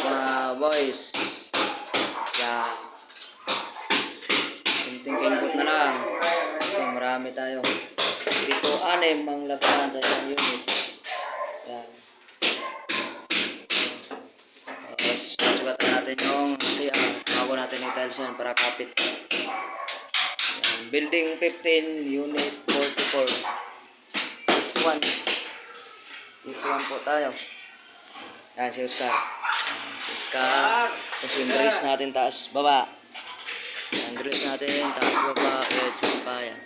mga boys. Yan. Kunting input na lang. Kasi marami tayo. Dito 6 ang labanan sa isang unit. Yan. Tapos sugatan natin yung CR. Bago natin i-tiles yan para kapit. Yan. Building 15, unit 44. This one po tayo. Yan si Oscar. Tapos yung brace natin taas baba. Yung brace natin taas baba. Yan.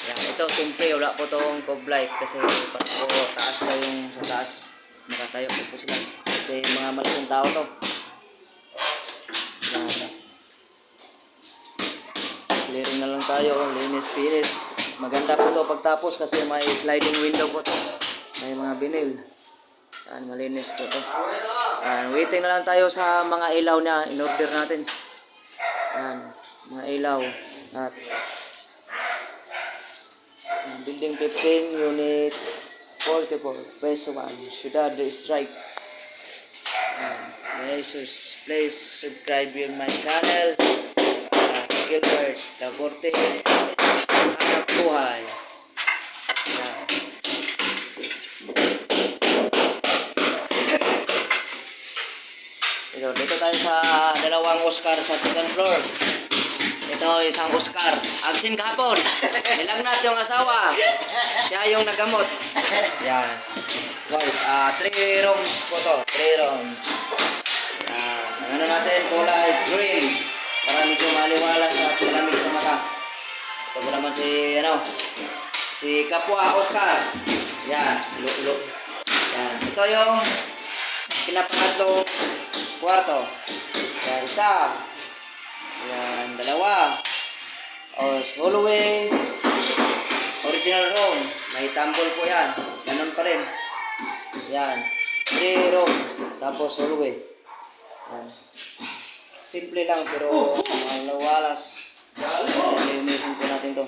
Yan. Ito simple wala po tong cove light kasi para po taas na yung sa taas. Nakatayo po sila. Kasi mga malaking tao to. Yan. Clearing na lang tayo. Linis pinis. Maganda po to pagtapos kasi may sliding window po to. May mga binil. Yan, malinis po to. Yan, waiting na lang tayo sa mga ilaw na in-order natin. Yan, mga ilaw. At building 15, unit 44, phase 1, Ciudad Strike. Please subscribe in my channel. Gilbert, Taborte, Anak Buhay. Yan. Dito tayo sa dalawang Oscar sa second floor. Ito isang Oscar. Absent kahapon. Nilagnat yung asawa. Siya yung nagamot. Yan. Guys, 3 rooms po to. 3 rooms. Yan. Ano natin? Kulay green. Para medyo maliwalas at malamig sa mata. Ito po naman si Kapwa Oscar. Yan. Yan. Ito yung pinapangatlong kwarto. Yan, isa. Yan, dalawa. Hallway. Original room. May tumble po yan. Ganun pa rin. Yan. 3 room. Tapos hallway. Yan. Simple lang pero malawalas. Linisin po natin to.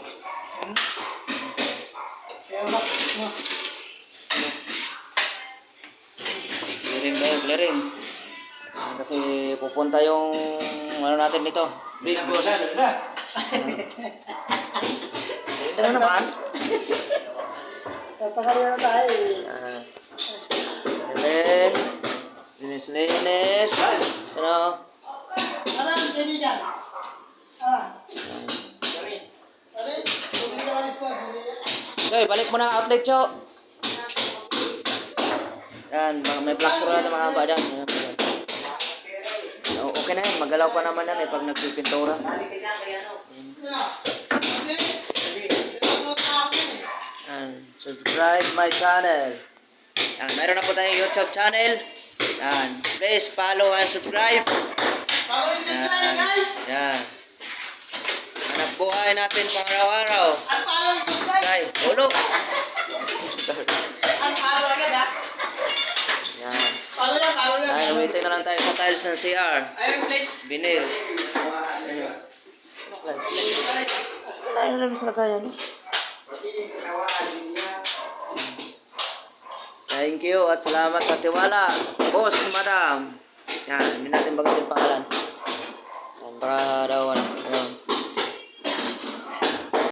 Clearing ba yun? Clearing. Kasi pupunta yung ano natin dito. Big boss. Ano naman? Tatakalia na tayo. Linis. Ano? Alam, kaibigan. Okay, balik mo ng outlet, Cho. Yan, may black sura na mga haba dyan. Okay na yan, magalaw pa naman yan pag nagpipintura. Subscribe my channel. Yan, meron na po tayong YouTube channel. Yan, please follow and subscribe. Follow and subscribe, guys. Yan. Hanap buhay natin pang araw-araw. At follow and subscribe. Ulo. At follow agad, ha? Yan. Follow yan. Ay, waiting na lang tayo sa tiles ng CR. Ayun, please. Binil. Ayun na lang sa lagayan. Thank you at salamat sa tiwala. Boss, madam. Yan, hindi natin bagasin pangalan. Para daw ano.